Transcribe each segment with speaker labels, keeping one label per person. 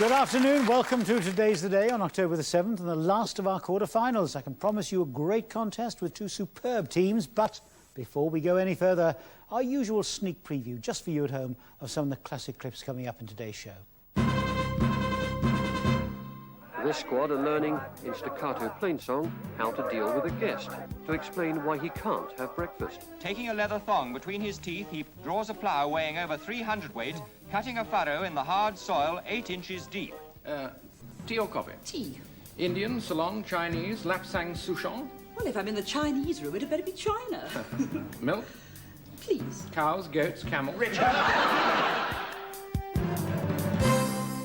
Speaker 1: Good afternoon. Welcome to Today's the Day on October the 7th and the last of our quarter-finals. I can promise you a great contest with two superb teams, but before we go any further, our usual sneak preview, just for you at home, of some of the classic clips coming up in today's show.
Speaker 2: This squad are learning in staccato plainsong how to deal with a guest, to explain why he can't have breakfast.
Speaker 3: Taking a leather thong between his teeth, he draws a plough weighing over 300 weight, cutting a furrow in the hard soil 8 inches deep.
Speaker 4: Tea or coffee?
Speaker 5: Tea.
Speaker 4: Indian, Ceylon, Chinese, Lapsang Souchong?
Speaker 5: Well, if I'm in the Chinese room, it'd better be China.
Speaker 4: Milk?
Speaker 5: Please.
Speaker 4: Cows, goats, camel.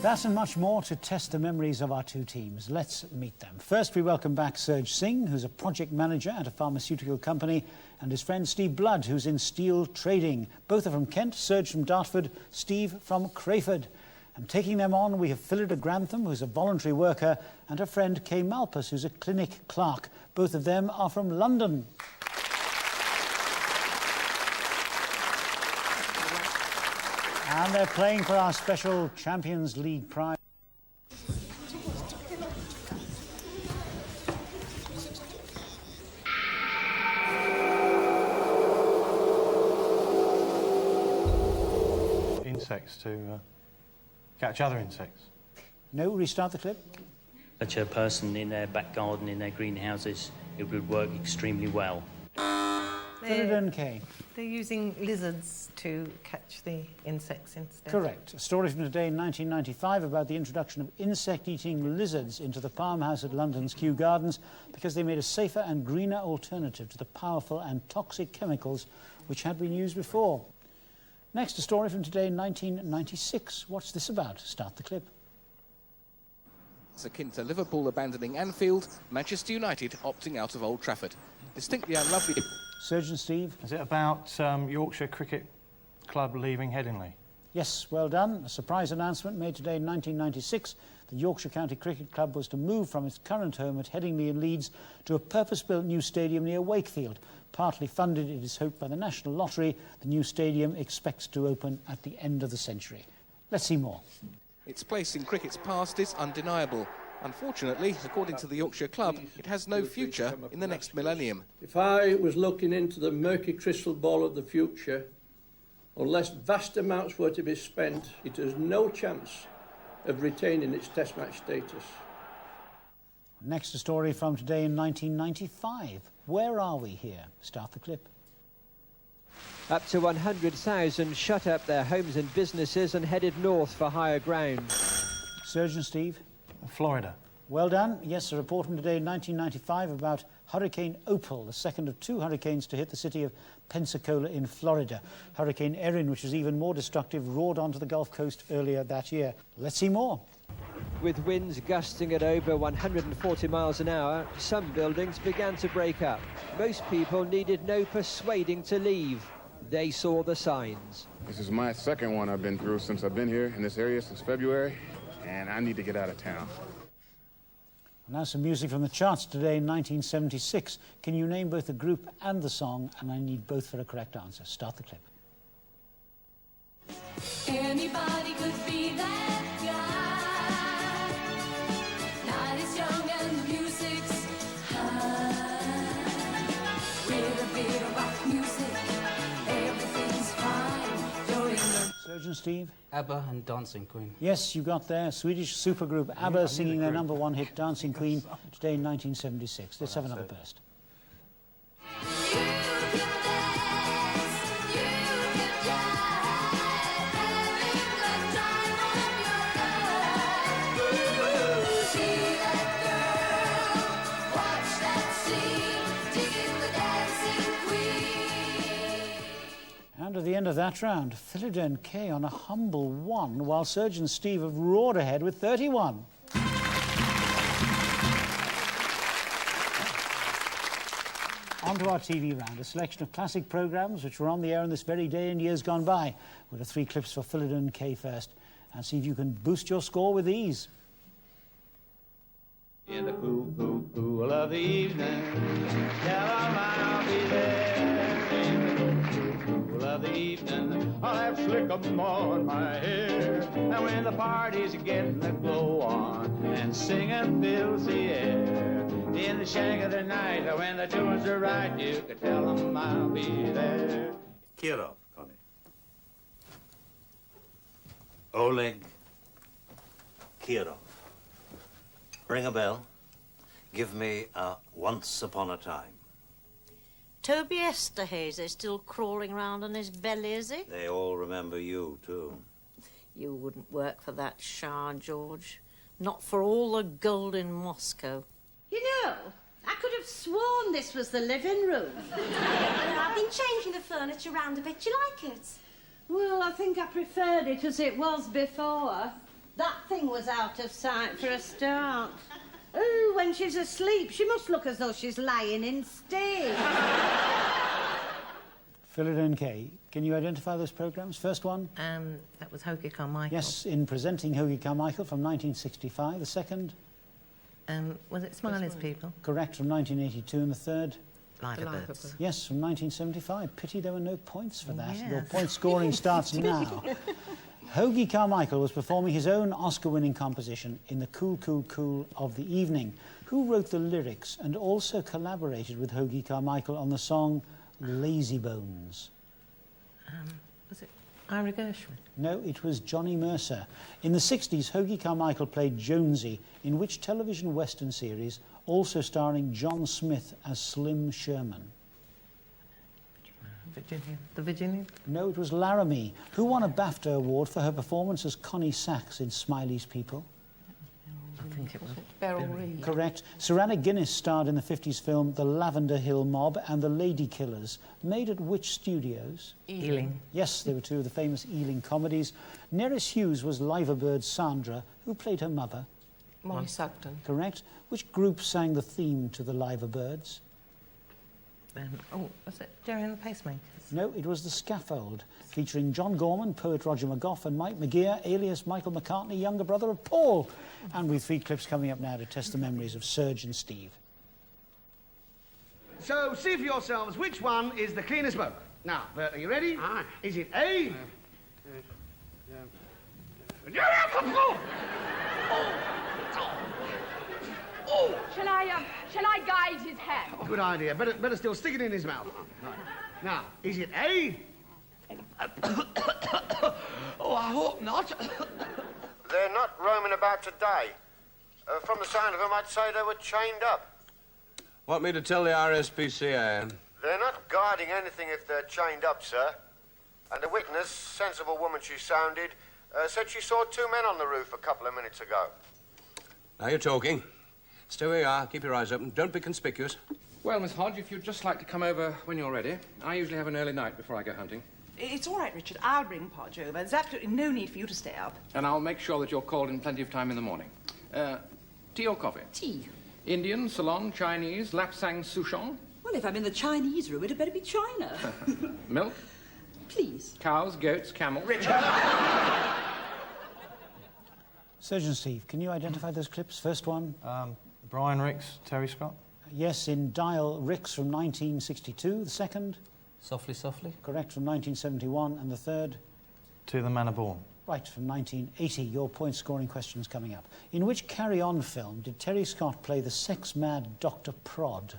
Speaker 1: That and much more to test the memories of our two teams. Let's meet them. First, we welcome back Serge Singh, who's a project manager at a pharmaceutical company, and his friend Steve Blood, who's in steel trading. Both are from Kent, Serge from Dartford, Steve from Crayford. And taking them on, we have Phillida Grantham, who's a voluntary worker, and her friend Kay Malpas, who's a clinic clerk. Both of them are from London. And they're playing for our special Champions League prize.
Speaker 6: Insects to catch other insects.
Speaker 1: No, restart the clip.
Speaker 7: Such a person in their back garden, in their greenhouses, it would work extremely well.
Speaker 1: Phillida and Kay.
Speaker 8: They're using lizards to catch the insects instead.
Speaker 1: Correct. A story from today in 1995 about the introduction of insect-eating lizards into the farmhouse at London's Kew Gardens because they made a safer and greener alternative to the powerful and toxic chemicals which had been used before. Next, a story from today in 1996. What's this about? Start the clip.
Speaker 9: It's akin to Liverpool abandoning Anfield, Manchester United opting out of Old Trafford. Distinctly unlovely.
Speaker 1: Surgeon Steve.
Speaker 6: Is it about Yorkshire Cricket Club leaving Headingley?
Speaker 1: Yes, well done. A surprise announcement made today in 1996. The Yorkshire County Cricket Club was to move from its current home at Headingley in Leeds to a purpose-built new stadium near Wakefield. Partly funded, it is hoped, by the National Lottery, the new stadium expects to open at the end of the century. Let's see more.
Speaker 9: Its place in cricket's past is undeniable. Unfortunately, according to the Yorkshire Club, it has no future in the next millennium.
Speaker 10: If I was looking into the murky crystal ball of the future, unless vast amounts were to be spent, it has no chance of retaining its test match status.
Speaker 1: Next, a story from today in 1995. Where are we here? Start the clip.
Speaker 11: Up to 100,000 shut up their homes and businesses and headed north for higher ground.
Speaker 1: Surgeon Steve.
Speaker 6: Florida.
Speaker 1: Well done. Yes, a report from today in 1995 about Hurricane Opal, the second of two hurricanes to hit the city of Pensacola in Florida. Hurricane Erin, which was even more destructive, roared onto the Gulf Coast earlier that year. Let's see more.
Speaker 11: With winds gusting at over 140 miles an hour, some buildings began to break up. Most people needed no persuading to leave. They saw the signs.
Speaker 12: This is my second one I've been through since I've been here in this area since February, and I need to get out of town.
Speaker 1: Now some music from the charts today in 1976. Can you name both the group and the song? And I need both for a correct answer. Start the clip.
Speaker 13: Anybody could be that guy. Night is young and the music's high. With a bit of rock music, everything's fine. You're in the...
Speaker 1: Surgeon Steve.
Speaker 14: ABBA and Dancing Queen.
Speaker 1: Yes, you got there. Swedish supergroup ABBA singing their #1 hit Dancing Queen today in 1976. Let's have another burst. And at the end of that round, Phillida and Kay on a humble 1, while Serge and Steve have roared ahead with 31. On to our TV round, a selection of classic programmes which were on the air on this very day in years gone by. We'll have 3 clips for Phillida and Kay first, and see if you can boost your score with these.
Speaker 15: In the cool, cool, cool of the evening, tell 'em I'll be there. In the cool, cool, cool of of the evening, I'll have slick 'em on my hair. And when the party's getting the glow on and singing fills the air, in the shank of the night, when the tunes are right, you can tell 'em I'll be there.
Speaker 14: Kirov, Connie. Oleg Kirov. Ring a bell. Give me a Once Upon a Time.
Speaker 16: Toby Esterhazy still crawling round on his belly, is he?
Speaker 14: They all remember you, too.
Speaker 16: You wouldn't work for that Shah, George. Not for all the gold in Moscow.
Speaker 17: You know, I could have sworn this was the living room.
Speaker 13: I've been changing the furniture round a bit. Do you like it?
Speaker 17: Well, I think I preferred it as it was before. That thing was out of sight for a start. Oh, when she's asleep, she must look as though she's lying in state.
Speaker 1: Philip N.K., can you identify those programmes? First one?
Speaker 8: That was Hoagie Carmichael.
Speaker 1: Yes, in Presenting Hoagie Carmichael from 1965. The second?
Speaker 8: Was it Smiley's People?
Speaker 1: Correct, from 1982. And the third?
Speaker 8: Live Birds.
Speaker 1: Yes, from 1975. Pity there were no points for that.
Speaker 8: Yes.
Speaker 1: Your point scoring starts now. Hoagie Carmichael was performing his own Oscar-winning composition in the Cool, Cool, Cool of the evening. Who wrote the lyrics and also collaborated with Hoagie Carmichael on the song Lazy Bones?
Speaker 8: Was it Ira Gershwin?
Speaker 1: No, it was Johnny Mercer. In the 60s, Hoagie Carmichael played Jonesy in which television western series, also starring John Smith as Slim Sherman?
Speaker 8: Virginia. The Virginia?
Speaker 1: No, it was Laramie, who won a BAFTA award for her performance as Connie Sachs in Smiley's People.
Speaker 8: I think it was
Speaker 5: Beryl Reid.
Speaker 1: Correct. Sarana Guinness starred in the 50s film The Lavender Hill Mob and The Lady Killers, made at which studios?
Speaker 8: Ealing.
Speaker 1: Yes, they were two of the famous Ealing comedies. Nerys Hughes was Liverbird's Sandra, who played her mother.
Speaker 5: Molly Sugden.
Speaker 1: Correct. Which group sang the theme to the Liverbirds?
Speaker 8: Was it Jerry and the Pacemakers?
Speaker 1: No, it was The Scaffold, featuring John Gorman, poet Roger McGough, and Mike McGear, alias Michael McCartney, younger brother of Paul. And with 3 clips coming up now to test the memories of Serge and Steve.
Speaker 18: So, see for yourselves which one is the cleanest boat. Now, Bert, are you ready? Aye. Is it A?
Speaker 19: Shall I guide his hand?
Speaker 18: Good idea. Better still stick it in his mouth. Right. Now, is it A?
Speaker 20: Oh, I hope not.
Speaker 21: They're not roaming about today. From the sound of them, I'd say they were chained up.
Speaker 20: Want me to tell the RSPCA?
Speaker 21: They're not guarding anything if they're chained up, sir. And the witness, sensible woman she sounded, said she saw 2 men on the roof a couple of minutes ago.
Speaker 20: Now you're talking. Stay where you are. Keep your eyes open. Don't be conspicuous.
Speaker 4: Well, Miss Hodge, if you'd just like to come over when you're ready. I usually have an early night before I go hunting.
Speaker 5: It's all right, Richard. I'll bring Podge over. There's absolutely no need for you to stay up.
Speaker 4: And I'll make sure that you're called in plenty of time in the morning. Tea or coffee?
Speaker 5: Tea.
Speaker 4: Indian, Ceylon, Chinese, Lapsang Souchong?
Speaker 5: Well, if I'm in the Chinese room, it'd better be China.
Speaker 4: Milk?
Speaker 5: Please.
Speaker 4: Cows, goats, camels?
Speaker 5: Richard.
Speaker 1: Serge and Steve, can you identify those clips? First one?
Speaker 6: Brian Ricks, Terry Scott.
Speaker 1: Yes, in Dial Ricks from 1962. The second?
Speaker 22: Softly, Softly.
Speaker 1: Correct, from 1971. And the third?
Speaker 6: To the Manor Born.
Speaker 1: Right, from 1980. Your point-scoring questions coming up. In which Carry On film did Terry Scott play the sex-mad Dr. Prod?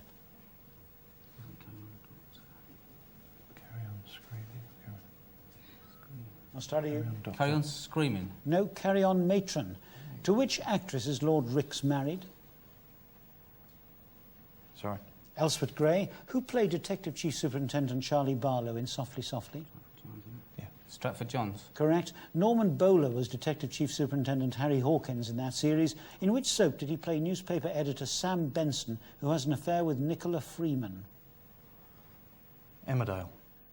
Speaker 6: Carry On Screaming.
Speaker 1: I'll start at you.
Speaker 22: Carry On Screaming.
Speaker 1: No, Carry On Matron. To which actress is Lord Ricks married?
Speaker 6: Sorry.
Speaker 1: Elspeth Gray, who played Detective Chief Superintendent Charlie Barlow in Softly, Softly?
Speaker 22: Yeah. Stratford Johns.
Speaker 1: Correct. Norman Bowler was Detective Chief Superintendent Harry Hawkins in that series. In which soap did he play newspaper editor Sam Benson, who has an affair with Nicola Freeman?
Speaker 6: Emmerdale.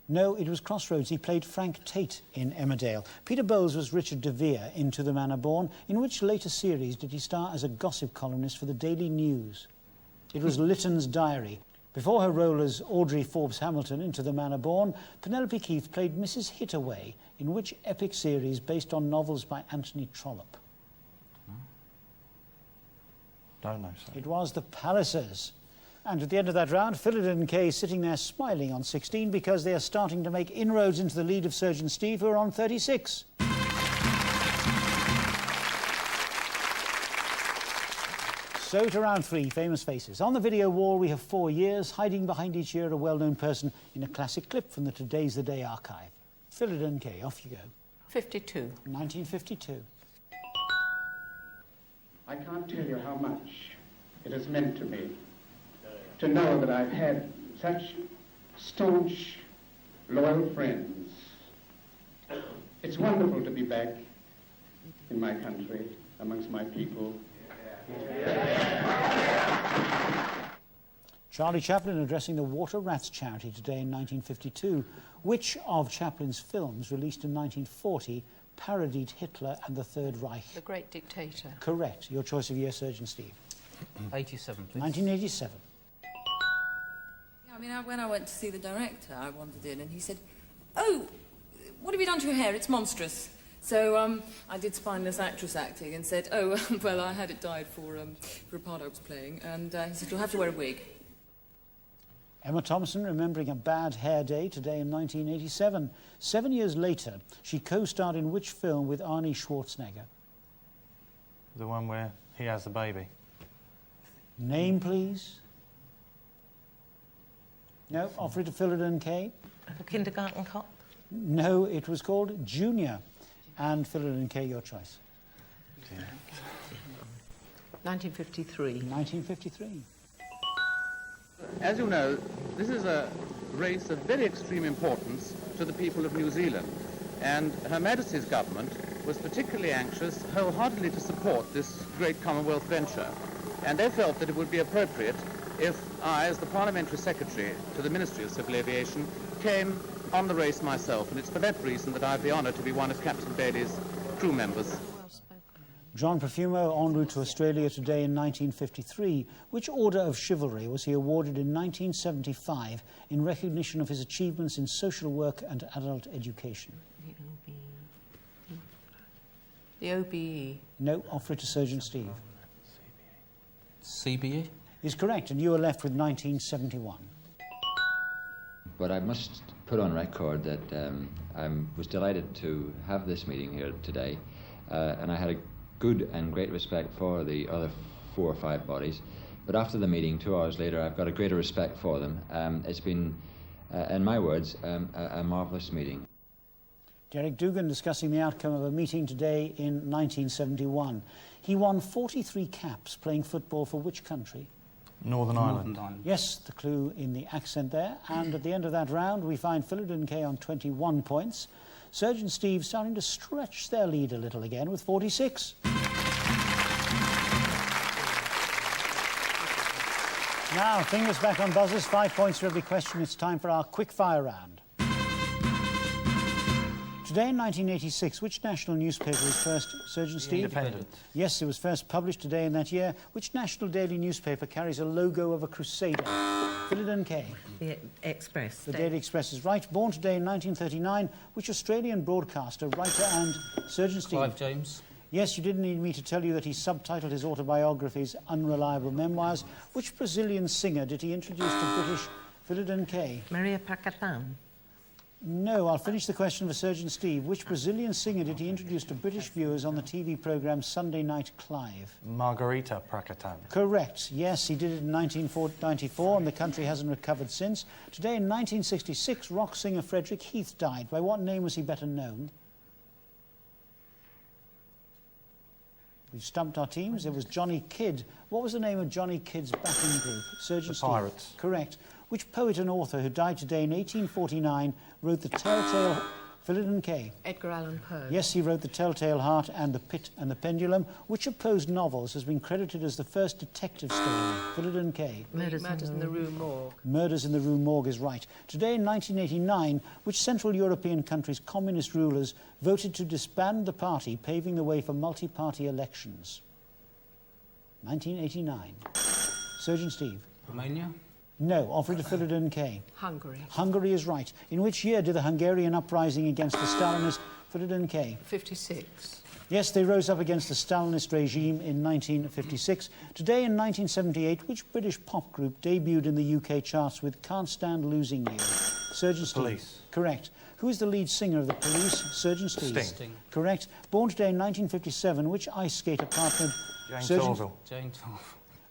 Speaker 1: No, it was Crossroads. He played Frank Tate in Emmerdale. Peter Bowles was Richard de Vere in To the Manor Born. In which later series did he star as a gossip columnist for the Daily News? It was Lytton's Diary. Before her role as Audrey Forbes Hamilton in To the Manor Born, Penelope Keith played Mrs. Hittaway in which epic series based on novels by Anthony Trollope?
Speaker 6: Don't know, sir.
Speaker 1: It was The Pallisers. And at the end of that round, Philidor Kay sitting there smiling on 16 because they are starting to make inroads into the lead of Surgeon Steve, who are on 36. So to round 3, famous faces. On the video wall, we have 4 years. Hiding behind each year, a well-known person in a classic clip from the Today's the Day archive. Philidor Kay, off you go.
Speaker 2: 52.
Speaker 1: 1952.
Speaker 19: I can't tell you how much it has meant to me to know that I've had such staunch, loyal friends. It's wonderful to be back in my country, amongst my people.
Speaker 1: Charlie Chaplin addressing the Water Rats charity today in 1952. Which of Chaplin's films, released in 1940, parodied Hitler and the Third Reich?
Speaker 2: The Great Dictator.
Speaker 1: Correct. Your choice of year, Surgeon Steve.
Speaker 22: 87, please.
Speaker 1: 1987.
Speaker 23: I mean, when I went to see the director, I wandered in and he said, "Oh, what have you done to your hair? It's monstrous." So I did spineless actress acting and said, "Oh, well, I had it dyed for a part I was playing." And he said, "You'll have to wear a wig."
Speaker 1: Emma Thompson remembering a bad hair day today in 1987. 7 years later, she co-starred in which film with Arnie Schwarzenegger?
Speaker 6: The one where he has the baby.
Speaker 1: Name, please. No, offer it to Philidor Kay.
Speaker 8: The Kindergarten Cop.
Speaker 1: No, it was called Junior. And Philidor Kay, your choice.
Speaker 2: 1953.
Speaker 1: 1953.
Speaker 24: As you know, this is a race of very extreme importance to the people of New Zealand, and Her Majesty's government was particularly anxious wholeheartedly to support this great Commonwealth venture, and they felt that it would be appropriate if I, as the Parliamentary Secretary to the Ministry of Civil Aviation, came on the race myself, and it's for that reason that I have the honour to be one of Captain Bailey's crew members.
Speaker 1: John Profumo en route to Australia today in 1953. Which Order of Chivalry was he awarded in 1975 in recognition of his achievements in social work and adult education?
Speaker 2: The OBE.
Speaker 1: No, offer it to Surgeon Steve.
Speaker 22: CBE?
Speaker 1: Is correct, and you are left with 1971.
Speaker 25: But I must put on record that I was delighted to have this meeting here today, and I had a good and great respect for the other 4 or 5 bodies. But after the meeting, 2 hours later, I've got a greater respect for them. It's been, in my words, a marvellous meeting.
Speaker 1: Derek Dugan discussing the outcome of a meeting today in 1971. He won 43 caps playing football for which country?
Speaker 6: Northern Ireland.
Speaker 1: Yes, the clue in the accent there. And at the end of that round, we find Philidor Kay on 21 points. Surgeon Steve starting to stretch their lead a little again with 46. Now, fingers back on buzzers, 5 points for every question. It's time for our quick fire round. Today in 1986, which national newspaper was first, Surgeon Steve?
Speaker 6: Independent.
Speaker 1: Yes, it was first published today in that year. Which national daily newspaper carries a logo of a crusader? Philidor Kay.
Speaker 8: The Express.
Speaker 1: The Daily Express is right. Born today in 1939, which Australian broadcaster, writer and Surgeon Steve?
Speaker 22: Clive James.
Speaker 1: Yes, you didn't need me to tell you that he subtitled his autobiographies Unreliable Memoirs. Which Brazilian singer did he introduce to British Philidor Kay?
Speaker 8: Maria Paquetá.
Speaker 1: No, I'll finish the question for Surgeon Steve. Which Brazilian singer did he introduce to British viewers on the TV programme Sunday Night Clive?
Speaker 6: Margarita Prackatan.
Speaker 1: Correct. Yes, he did it in 1994 and the country hasn't recovered since. Today in 1966, rock singer Frederick Heath died. By what name was he better known? We've stumped our teams. It was Johnny Kidd. What was the name of Johnny Kidd's backing group? Surgeon Steve.
Speaker 6: Pirates.
Speaker 1: Correct. Which poet and author who died today in 1849 wrote The Telltale... Philidor Kay.
Speaker 2: Edgar Allan Poe.
Speaker 1: Yes, he wrote The Telltale Heart and The Pit and the Pendulum. Which of Poe's novels has been credited as the first detective story? Philidor Kay.
Speaker 2: Murders in the Rue Morgue.
Speaker 1: Murders in the Rue Morgue is right. Today in 1989, which Central European country's communist rulers voted to disband the party, paving the way for multi-party elections? 1989. Surgeon Steve.
Speaker 22: Romania?
Speaker 1: No, offer it to Philidor Kay.
Speaker 2: Hungary.
Speaker 1: Hungary is right. In which year did the Hungarian uprising against the Stalinist Philidor Kay?
Speaker 2: 56.
Speaker 1: Yes, they rose up against the Stalinist regime in 1956. Today, in 1978, which British pop group debuted in the UK charts with Can't Stand Losing You? Surgeon Steve.
Speaker 6: Police.
Speaker 1: Correct. Who is the lead singer of the Police? Surgeon Steve.
Speaker 6: Sting.
Speaker 1: Correct. Born today in 1957, which ice skater partnered...
Speaker 6: Jane
Speaker 1: Surgeon...
Speaker 6: Torville.
Speaker 22: Jane Torville.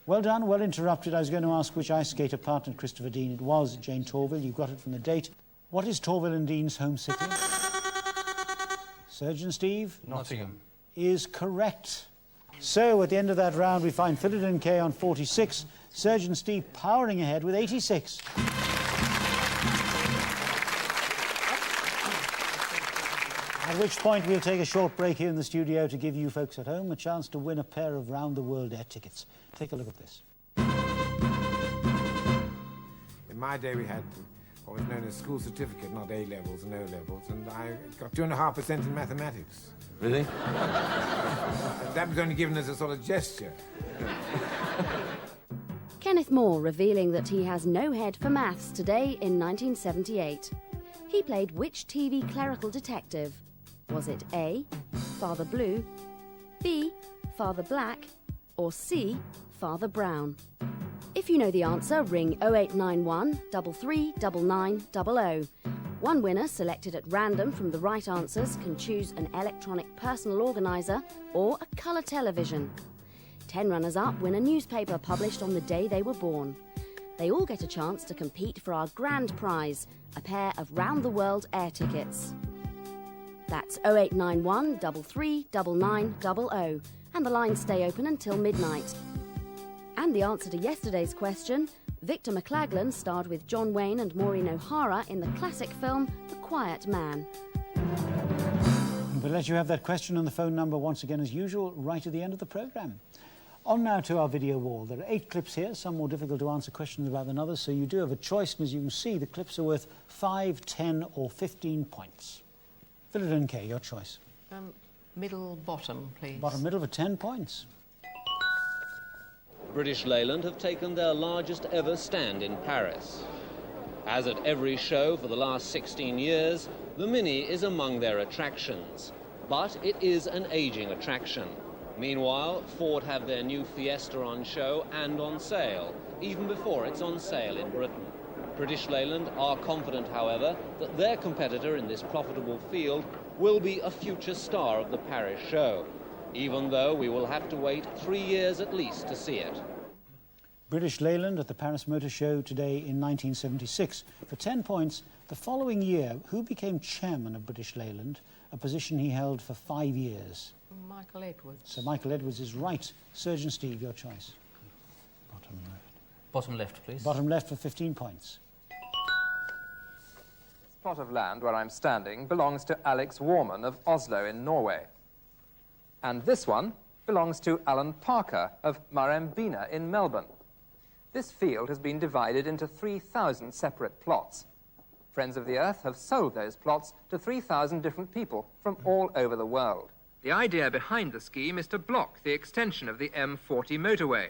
Speaker 1: Well done, well interrupted. I was going to ask which ice skater partnered Christopher Dean. It was Jane Torville. You got it from the date. What is Torville and Dean's home city? Surgeon Steve?
Speaker 6: Nottingham.
Speaker 1: Is correct. So, at the end of that round, we find Philidin K on 46, Surgeon Steve powering ahead with 86. At which point we'll take a short break here in the studio to give you folks at home a chance to win a pair of round-the-world air tickets. Take a look at this.
Speaker 3: In my day, we had what was known as school certificate, not A-levels and O-levels, and I got 2.5% in mathematics.
Speaker 20: Really?
Speaker 3: That was only given as a sort of gesture.
Speaker 7: Kenneth Moore revealing that he has no head for maths today in 1978. He played which TV clerical detective? Was it A, Father Blue, B, Father Black, or C, Father Brown? If you know the answer, ring 0891 339900. One winner selected at random from the right answers can choose an electronic personal organiser or a colour television. 10 runners-up win a newspaper published on the day they were born. They all get a chance to compete for our grand prize, a pair of round-the-world air tickets. That's 0891 339900, and the lines stay open until midnight. And the answer to yesterday's question, Victor McLaglen starred with John Wayne and Maureen O'Hara in the classic film The Quiet Man.
Speaker 1: We'll let you have that question on the phone number once again as usual right at the end of the programme. On now to our video wall. There are 8 clips here, some more difficult to answer questions about than others, so you do have a choice, and as you can see, the clips are worth 5, 10 or 15 points. Philidin K, your choice.
Speaker 2: Middle bottom, please.
Speaker 1: Bottom middle for 10 points.
Speaker 9: British Leyland have taken their largest ever stand in Paris. As at every show for the last 16 years, the Mini is among their attractions. But it is an aging attraction. Meanwhile, Ford have their new Fiesta on show and on sale, even before it's on sale in Britain. British Leyland are confident, however, that their competitor in this profitable field will be a future star of the Paris show, even though we will have to wait 3 years at least to see it.
Speaker 1: British Leyland at the Paris Motor Show today in 1976. For 10 points, the following year, who became chairman of British Leyland, a position he held for 5 years?
Speaker 2: Michael Edwards.
Speaker 1: So Michael Edwards is right. Surgeon Steve, your choice.
Speaker 22: Bottom left. Bottom left, please.
Speaker 1: Bottom left for 15 points.
Speaker 10: This plot of land where I'm standing belongs to Alex Warman of Oslo in Norway. And this one belongs to Alan Parker of Marembina in Melbourne. This field has been divided into 3,000 separate plots. Friends of the Earth have sold those plots to 3,000 different people from all over the world.
Speaker 11: The idea behind the scheme is to block the extension of the M40 motorway.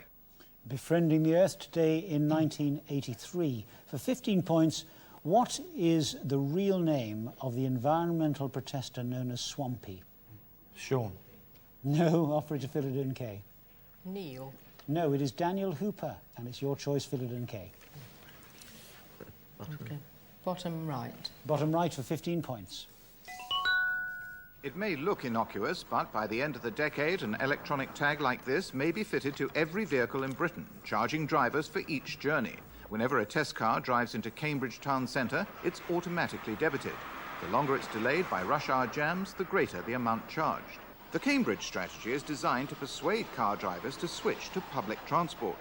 Speaker 1: Befriending the Earth today in 1983. For 15 points, what is the real name of the environmental protester known as Swampy?
Speaker 6: Sean.
Speaker 1: No, Operator Philidin K.
Speaker 2: Neil.
Speaker 1: No, it is Daniel Hooper, and it's your choice, Philidin K.
Speaker 2: Okay. Bottom right.
Speaker 1: Bottom right for 15 points.
Speaker 26: It may look innocuous, but by the end of the decade, an electronic tag like this may be fitted to every vehicle in Britain, charging drivers for each journey. Whenever a test car drives into Cambridge town centre, it's automatically debited. The longer it's delayed by rush hour jams, the greater the amount charged. The Cambridge strategy is designed to persuade car drivers to switch to public transport.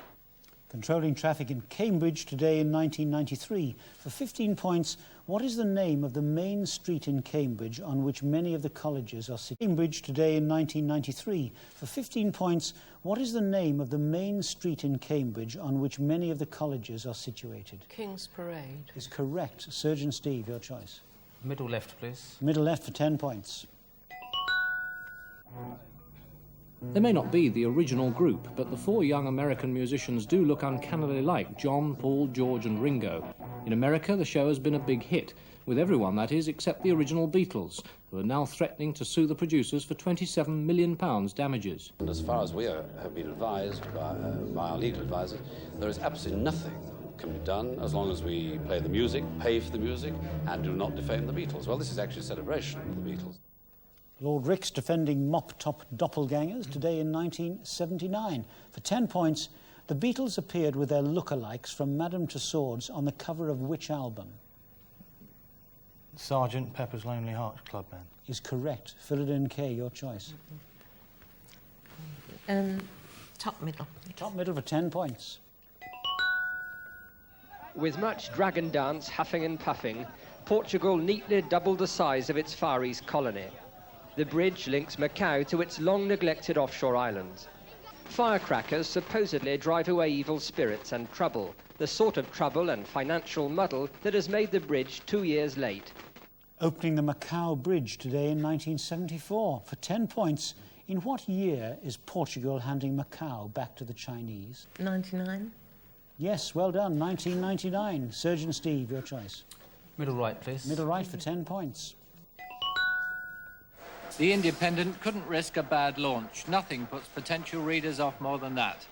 Speaker 1: Controlling traffic in Cambridge today in 1993. For 15 points, what is the name of the main street in Cambridge on which many of the colleges are situated? Cambridge today in 1993. For 15 points, what is the name of the main street in Cambridge on which many of the colleges are situated?
Speaker 2: King's Parade.
Speaker 1: Is correct. Surgeon Steve, your choice.
Speaker 22: Middle left, please.
Speaker 1: Middle left for 10 points.
Speaker 27: They may not be the original group, but the 4 young American musicians do look uncannily like John, Paul, George and Ringo. In America, the show has been a big hit, with everyone, that is, except the original Beatles, who are now threatening to sue the producers for £27 million damages.
Speaker 12: And as far as we have been advised by our legal advisors, there is absolutely nothing can be done as long as we play the music, pay for the music, and do not defame the Beatles. Well, this is actually a celebration of the Beatles.
Speaker 1: Lord Ricks defending mop-top doppelgangers today in 1979. For 10 points, the Beatles appeared with their lookalikes from Madame Tussauds on the cover of which album?
Speaker 6: Sgt. Pepper's Lonely Hearts Club Band.
Speaker 1: Is correct. Phillida and Kay, your choice.
Speaker 8: Top middle.
Speaker 1: Top middle for 10 points.
Speaker 13: With much dragon dance, huffing and puffing, Portugal neatly doubled the size of its Far East colony. The bridge links Macau to its long-neglected offshore islands. Firecrackers supposedly drive away evil spirits and trouble, the sort of trouble and financial muddle that has made the bridge 2 years late.
Speaker 1: Opening the Macau Bridge today in 1974. For 10 points, in what year is Portugal handing Macau back to the Chinese?
Speaker 8: 99.
Speaker 1: Yes, well done, 1999. Surgeon Steve, your choice.
Speaker 22: Middle right, please.
Speaker 1: Middle right for 10 points.
Speaker 14: The Independent couldn't risk a bad launch. Nothing puts potential readers off more than that.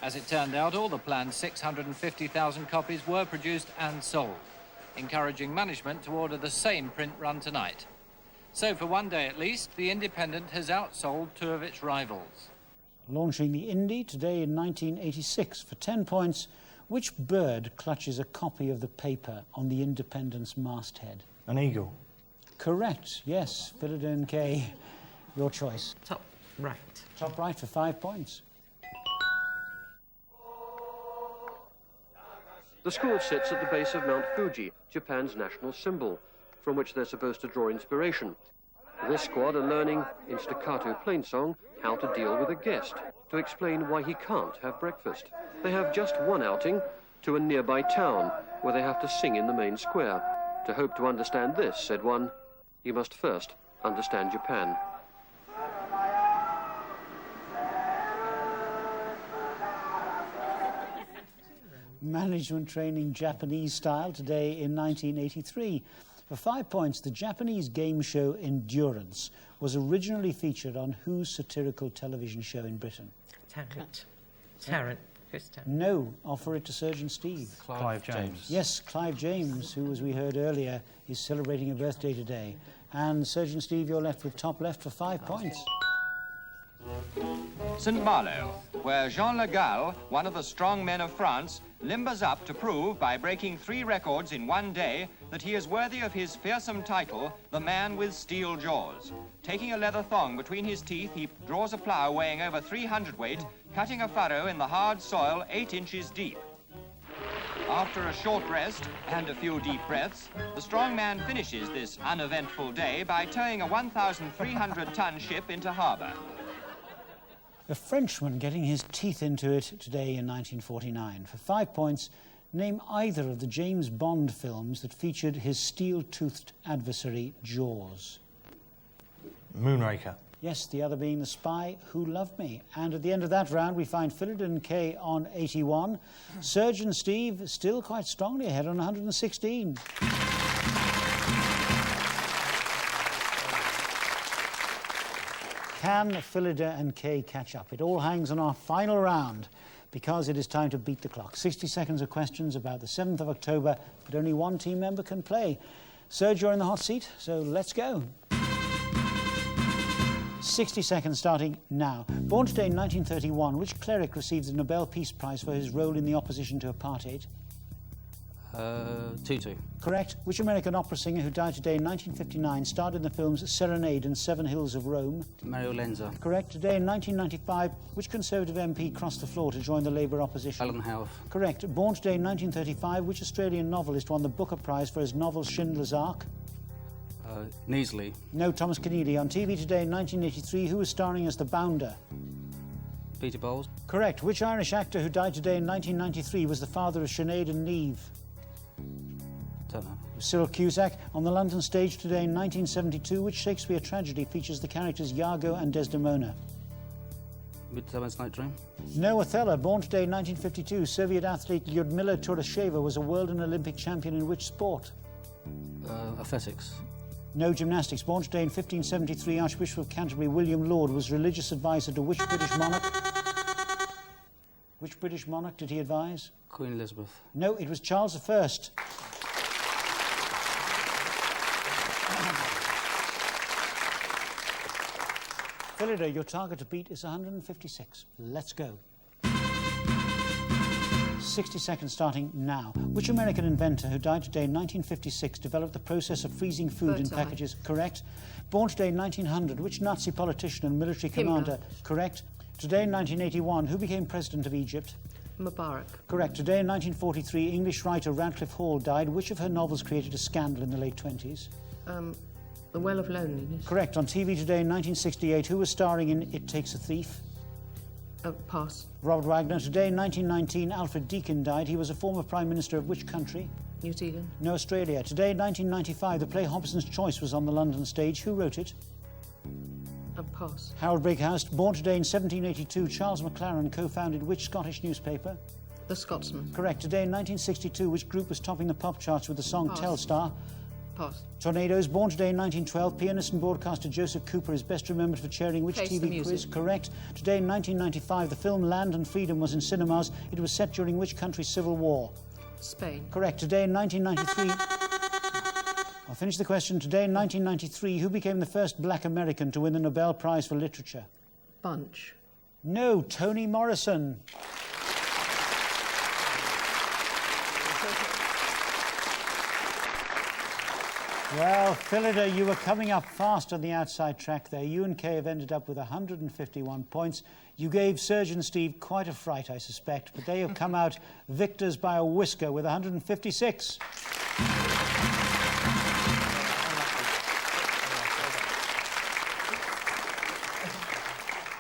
Speaker 14: As it turned out, all the planned 650,000 copies were produced and sold, encouraging management to order the same print run tonight. So for one day at least, the Independent has outsold 2 of its rivals.
Speaker 1: Launching the Indy today in 1986. For 10 points, which bird clutches a copy of the paper on the Independent's masthead?
Speaker 6: An eagle.
Speaker 1: Correct, yes. Phillida and Kay, your choice.
Speaker 8: Top right.
Speaker 1: Top right for 5 points.
Speaker 15: The school sits at the base of Mount Fuji, Japan's national symbol, from which they're supposed to draw inspiration. This squad are learning, in staccato plainsong, how to deal with a guest, to explain why he can't have breakfast. They have just one outing, to a nearby town, where they have to sing in the main square. To hope to understand this, said one, you must first understand Japan.
Speaker 1: Management training Japanese style today in 1983. For 5 points, the Japanese game show Endurance was originally featured on whose satirical television show in Britain?
Speaker 8: Tarrant. Tarrant. Chris Tarrant.
Speaker 1: No, offer it to Surgeon Steve.
Speaker 6: Clive James.
Speaker 1: Yes, Clive James, who, as we heard earlier, is celebrating a birthday today. And Surgeon Steve, you're left with top left for 5 points.
Speaker 16: St. Malo, where Jean Le Gall, one of the strong men of France, limbers up to prove by breaking 3 records in one day that he is worthy of his fearsome title, the man with steel jaws. Taking a leather thong between his teeth, he draws a plough weighing over 300 weight, cutting a furrow in the hard soil 8 inches deep. After a short rest and a few deep breaths, the strong man finishes this uneventful day by towing a 1,300-ton ship into harbour.
Speaker 1: A Frenchman getting his teeth into it today in 1949. For 5 points, name either of the James Bond films that featured his steel-toothed adversary, Jaws.
Speaker 6: Moonraker.
Speaker 1: Yes, the other being The Spy Who Loved Me. And at the end of that round, we find Phillida and Kay on 81. Surgeon Steve still quite strongly ahead on 116. Can Phillida and Kay catch up? It all hangs on our final round because it is time to beat the clock. 60 seconds of questions about the 7th of October, but only one team member can play. Serge, you're in the hot seat, so let's go. 60 seconds starting now. Born today in 1931, which cleric received the Nobel Peace Prize for his role in the opposition to apartheid?
Speaker 22: Tutu.
Speaker 1: Correct. Which American opera singer who died today in 1959 starred in the films Serenade and 7 Hills of Rome?
Speaker 22: Mario Lenza.
Speaker 1: Correct. Today in 1995, which Conservative MP crossed the floor to join the Labour opposition?
Speaker 22: Alan Howarth.
Speaker 1: Correct. Born today in 1935, which Australian novelist won the Booker Prize for his novel Schindler's Ark?
Speaker 22: Neasley.
Speaker 1: No, Thomas Keneally. On TV today in 1983, who was starring as the Bounder?
Speaker 22: Peter Bowles.
Speaker 1: Correct. Which Irish actor who died today in 1993 was the father of Sinead and Niamh?
Speaker 22: Don't know.
Speaker 1: Cyril Cusack. On the London stage today in 1972, which Shakespeare tragedy features the characters Iago and Desdemona?
Speaker 22: Midsummer's Night Dream.
Speaker 1: No, Othello. Born today in 1952, Soviet athlete Lyudmila Turasheva was a world and Olympic champion in which sport?
Speaker 22: Athletics.
Speaker 1: No gymnastics. Born today in 1573, Archbishop of Canterbury William Laud was religious advisor to which British monarch? Which British monarch did he advise?
Speaker 22: Queen Elizabeth.
Speaker 1: No, it was Charles I. Phillida, your target to beat is 156. Let's go. 60 seconds starting now. Which American inventor who died today in 1956 developed the process of freezing food in
Speaker 2: Birdseye.
Speaker 1: packages? Correct. Born today in 1900, which Nazi politician and military commander? Correct. Today in 1981, who became president of Egypt?
Speaker 2: Mubarak.
Speaker 1: Correct. Today in 1943, English writer Radcliffe Hall died. Which of her novels created a scandal in the late 20s?
Speaker 2: The Well of Loneliness.
Speaker 1: Correct. On TV today in 1968, who was starring in It Takes a Thief?
Speaker 2: Pass.
Speaker 1: Robert Wagner. Today in 1919, Alfred Deakin died. He was a former Prime Minister of which country?
Speaker 2: New Zealand.
Speaker 1: No, Australia. Today in 1995, the play Hobson's Choice was on the London stage. Who wrote it?
Speaker 2: Pass.
Speaker 1: Harold Breakhouse. Born today in 1782, Charles Maclaren co-founded which Scottish newspaper?
Speaker 2: The Scotsman.
Speaker 1: Correct. Today in 1962, which group was topping the pop charts with the song
Speaker 2: Pass.
Speaker 1: Telstar?
Speaker 2: Pass.
Speaker 1: Tornadoes. Born today in 1912, pianist and broadcaster Joseph Cooper is best remembered for chairing which
Speaker 2: Face the
Speaker 1: TV
Speaker 2: Music.
Speaker 1: quiz? Correct. Today in 1995, the film Land and Freedom was in cinemas. It was set during which country's civil war?
Speaker 2: Spain.
Speaker 1: Correct. Today in 1993... I'll finish the question. Today in 1993, who became the first black American to win the Nobel Prize for Literature?
Speaker 2: Bunch.
Speaker 1: No, Toni Morrison. Well, Phillida, you were coming up fast on the outside track there. You and Kay have ended up with 151 points. You gave Serge and Steve quite a fright, I suspect, but they have come out victors by a whisker with 156.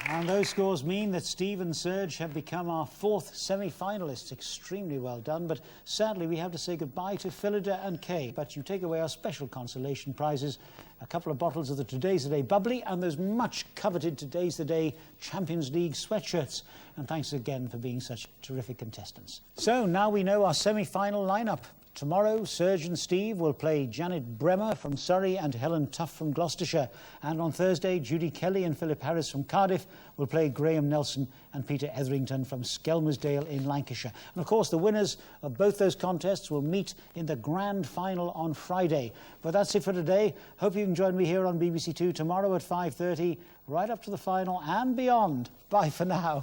Speaker 1: And those scores mean that Steve and Serge have become our fourth semi-finalists. Extremely well done, but sadly we have to say goodbye to Phillida and Kay. But you take away our special consolation prizes, a couple of bottles of the Today's the Day bubbly and those much coveted Today's the Day Champions League sweatshirts. And thanks again for being such terrific contestants. So now we know our semi-final lineup. Tomorrow, Serge and Steve will play Janet Bremer from Surrey and Helen Tuff from Gloucestershire. And on Thursday, Judy Kelly and Philip Harris from Cardiff will play Graham Nelson and Peter Etherington from Skelmersdale in Lancashire. And of course, the winners of both those contests will meet in the grand final on Friday. But that's it for today. Hope you can join me here on BBC Two tomorrow at 5:30, right up to the final and beyond. Bye for now.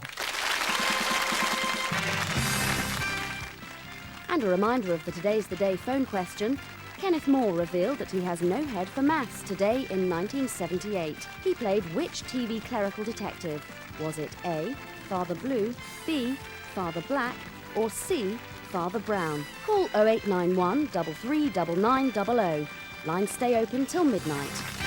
Speaker 7: And a reminder of the Today's the Day phone question. Kenneth Moore revealed that he has no head for maths today in 1978. He played which TV clerical detective? Was it A, Father Blue, B, Father Black, or C, Father Brown? Call 0891 339900. Lines stay open till midnight.